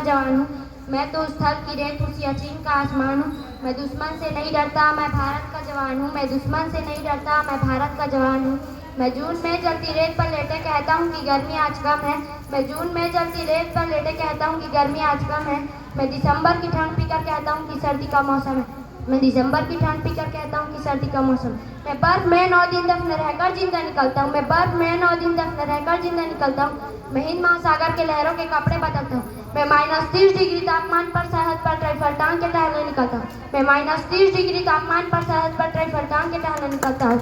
जवान हूँ। मैं तो स्थल की रेत हूँ, सियाचिन का आसमान हूँ। मैं दुश्मन से नहीं डरता, मैं भारत का जवान हूँ। मैं दुश्मन से नहीं डरता, मैं भारत का जवान हूँ। मैं जून में जलती रेत पर लेटे कहता हूँ कि गर्मी आज कम है। मैं जून में जलती रेत पर लेटे कहता हूँ कि गर्मी आज कम है। मैं दिसंबर की ठंड पीकर कहता हूँ कि सर्दी का मौसम है। मैं दिसंबर की ठंड पीकर कहता हूँ कि सर्दी का मौसम। मैं बर्फ में 9 दिन दफन रहकर जिंदा निकलता हूँ। मैं बर्फ में 9 दिन दफन रहकर जिंदा निकलता हूँ। मैं हिंद महासागर के लहरों के कपड़े बदलता हूँ। मैं -30 डिग्री तापमान पर सरहद पर ट्राइफल टांग के टहलने निकलता हूँ। मैं -30 डिग्री तापमान पर सरहद पर ट्राइफल टांग के टहलने निकलता हूँ।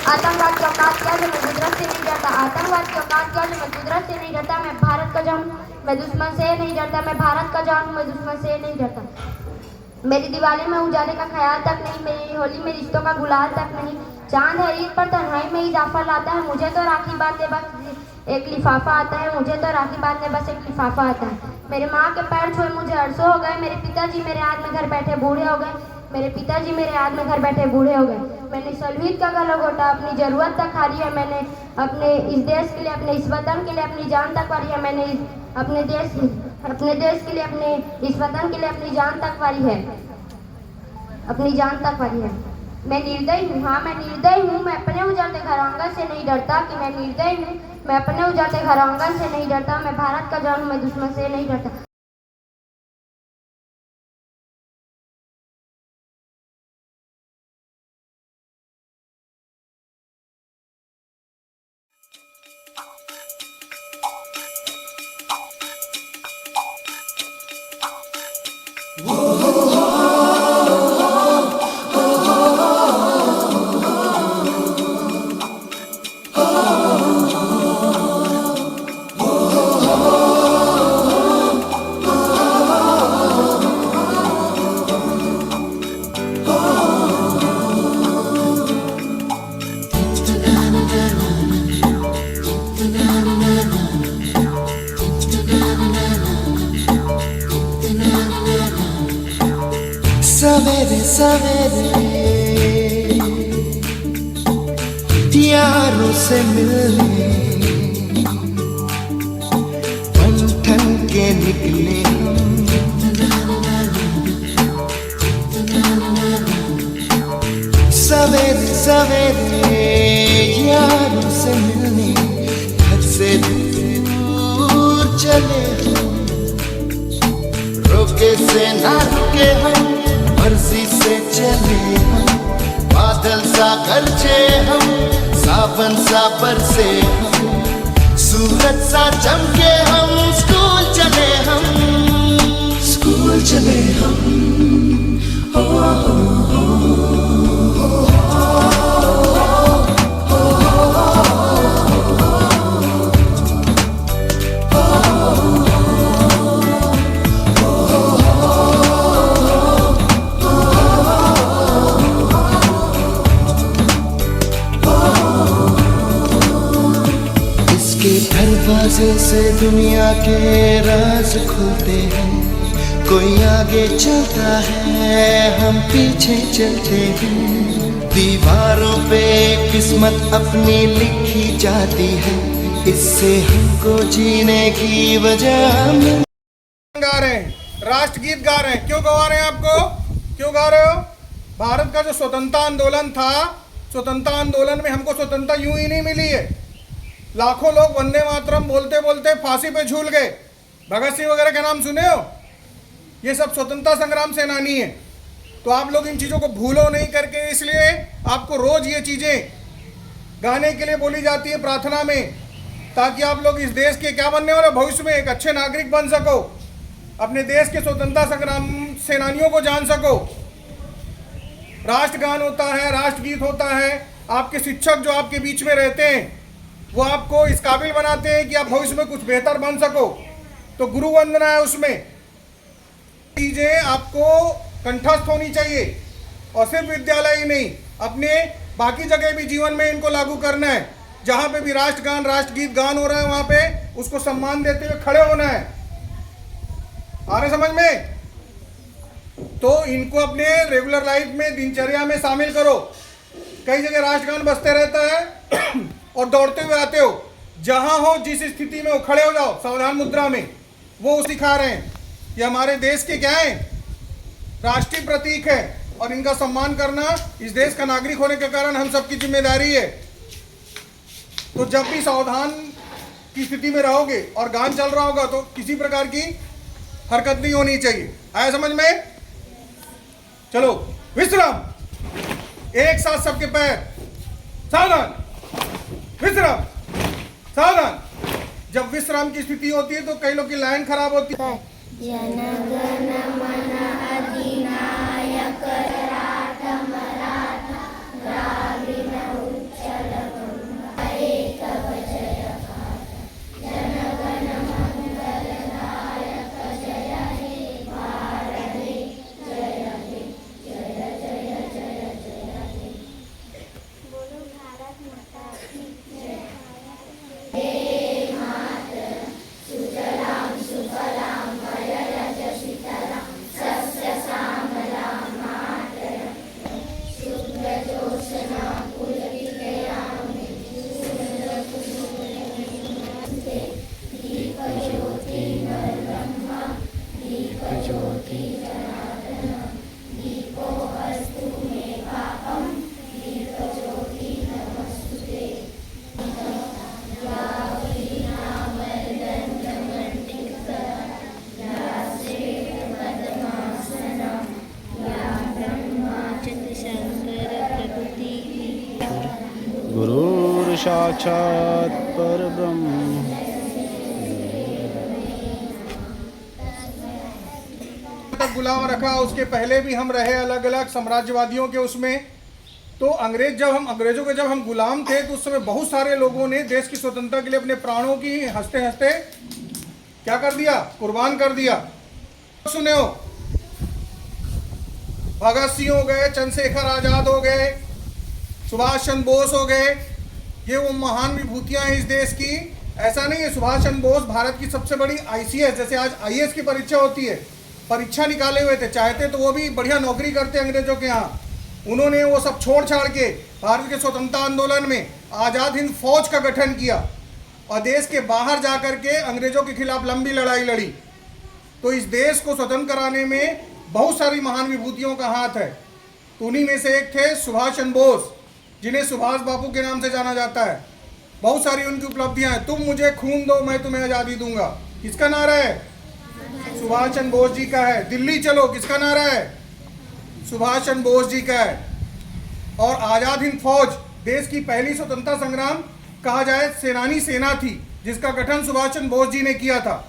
आतंकवाद की औकात क्या जो मैं कुदरत से नहीं डरता। आतंकवाद की औकात क्या जो मैं कुदरत से नहीं डरता। मैं भारत का जवान, मैं दुश्मन से नहीं डरता। मैं भारत का जवान, मैं दुश्मन से नहीं डरता। मेरी दिवाली में उजाले का ख्याल तक नहीं, मेरी होली में रिश्तों का गुलाल तक नहीं। चांद है ईद पर तन्हाई में इजाफा लाता है। मुझे तो राखी बांधने बस एक लिफाफा आता है। मुझे तो राखी बांधने बस एक लिफाफा आता है। मेरे माँ के पैर छुए मुझे अरसों हो गए। मेरे पिताजी मेरे याद में घर बैठे बूढ़े हो गए। मेरे पिताजी मेरे याद में घर बैठे बूढ़े हो गए। मैंने सलवीत का गला घोटा, अपनी जरूरत तक हारी है। मैंने अपने इस देश के लिए, अपने इस वतन के लिए अपनी जान तक वारी है। मैंने अपने देश के लिए, अपने इस वतन के लिए अपनी जान तक वारी है। अपनी जान तक वारी है। मैं निर्दयी हूँ, हाँ मैं निर्दयी हूँ। मैं अपने उजालते घर आंगन से नहीं डरता कि मैं निर्दयी हूँ। मैं अपने उजालते घर आंगन से नहीं डरता। मैं भारत का जवान हूँ, मैं दुश्मन से नहीं डरता। सवेरे सवेरे यारों से मिलने बन ठन के निकले सवेरे सवेरे यारों से मिलने घर से दूर चले रोके से ना रुके हम मर्जी से चले हम बादल सा गरजे हम सावन सा बरसे हम सूरज सा चमके हम स्कूल चले हम दरवाजे से दुनिया के राज खुलते हैं। कोई आगे चलता है, हम पीछे चलते हैं। दीवारों पे किस्मत अपनी लिखी जाती है, इससे हमको जीने की वजह गा रहे हैं, राष्ट्रगीत गा रहे हैं। क्यों गवा रहे हैं? आपको क्यों गा रहे हो? भारत का जो स्वतंत्रता आंदोलन था, स्वतंत्रता आंदोलन में हमको स्वतंत्रता यूं ही नहीं मिली है। लाखों लोग वंदे मातरम बोलते बोलते फांसी पे झूल गए। भगत सिंह वगैरह के नाम सुने हो? ये सब स्वतंत्रता संग्राम सेनानी है। तो आप लोग इन चीज़ों को भूलो नहीं करके, इसलिए आपको रोज ये चीज़ें गाने के लिए बोली जाती है प्रार्थना में, ताकि आप लोग इस देश के क्या बनने वाले भविष्य में एक अच्छे नागरिक बन सको, अपने देश के स्वतंत्रता संग्राम सेनानियों को जान सको। राष्ट्रगान होता है, राष्ट्रगीत होता है। आपके शिक्षक जो आपके बीच में रहते हैं वो आपको इस काबिल बनाते हैं कि आप भविष्य में कुछ बेहतर बन सको। तो गुरु वंदना है, उसमें चीजें आपको कंठस्थ होनी चाहिए, और सिर्फ विद्यालय ही नहीं, अपने बाकी जगह भी जीवन में इनको लागू करना है। जहाँ पे भी राष्ट्रगान राष्ट्रगीत गान हो रहा है वहाँ पे उसको सम्मान देते हुए खड़े होना है। आ रहे समझ में? तो इनको अपने रेगुलर लाइफ में, दिनचर्या में शामिल करो। कई जगह राष्ट्रगान बजते रहता है और दौड़ते हुए आते हो, जहां हो जिस स्थिति में हो खड़े हो जाओ सावधान मुद्रा में, वो सिखा रहे हैं। ये हमारे देश के क्या है, राष्ट्रीय प्रतीक है, और इनका सम्मान करना इस देश का नागरिक होने के कारण हम सबकी जिम्मेदारी है। तो जब भी सावधान की स्थिति में रहोगे और गान चल रहा होगा तो किसी प्रकार की हरकत नहीं होनी चाहिए। आया समझ में? चलो विश्राम, एक साथ सबके पैर, सावधान, विश्राम, सावधान। जब विश्राम की स्थिति होती है तो कई लोग की लाइन खराब होती है। जनगण मन अधिनायक मराठा द्राविड उच्चल एक जय जनगण मंगल नायक जय हे भारत जय हे जय जय जय जय हे। बोलो भारत माता की जय। हे मातरम सुजलाम सुफलाम वरद शीतलाम सस्य श्यामलाम मातरम शुभ्रजोत्स्ना पुलकितयामिनी सुन्दरकुसुमैर्नमस्ते दीपज्योति नरब्रह्मा दीपज्योति जनार्दनः दीपो अस्तु मे पापं दीपज्योति नमस्तुते। गुरुर् साक्षात् परब्रह्म। तक गुलाम रखा, उसके पहले भी हम रहे अलग अलग साम्राज्यवादियों के उसमें। तो अंग्रेजों के जब हम गुलाम थे तो उस समय बहुत सारे लोगों ने देश की स्वतंत्रता के लिए अपने प्राणों की हंसते हंसते क्या कर दिया, कुर्बान कर दिया। सुने हो, भगत सिंह हो गए, चंद्रशेखर आजाद हो गए, सुभाष चंद्र बोस हो गए, ये वो महान विभूतियां हैं इस देश की। ऐसा नहीं है, सुभाष चंद्र बोस भारत की सबसे बड़ी ICS, जैसे आज IAS की परीक्षा होती है, परीक्षा निकाले हुए थे। चाहते तो वो भी बढ़िया नौकरी करते अंग्रेजों के यहाँ। उन्होंने वो सब छोड़ छाड़ के भारत के स्वतंत्रता आंदोलन में आज़ाद हिंद फौज का गठन किया और देश के बाहर जाकर के अंग्रेजों के खिलाफ लंबी लड़ाई लड़ी। तो इस देश को स्वतंत्र कराने में बहुत सारी महान विभूतियों का हाथ है। तो उन्हीं में से एक थे सुभाष चंद्र बोस, जिन्हें सुभाष बापू के नाम से जाना जाता है। बहुत सारी उनकी उपलब्धियां हैं। तुम मुझे खून दो, मैं तुम्हें आज़ादी दूंगा, किसका नारा है? सुभाष चंद्र बोस जी का है। दिल्ली चलो, किसका नारा है? सुभाष चंद्र बोस जी का है। और आज़ाद हिंद फौज देश की पहली स्वतंत्रता संग्राम कहा जाए सेनानी सेना थी, जिसका गठन सुभाष चंद्र बोस जी ने किया था।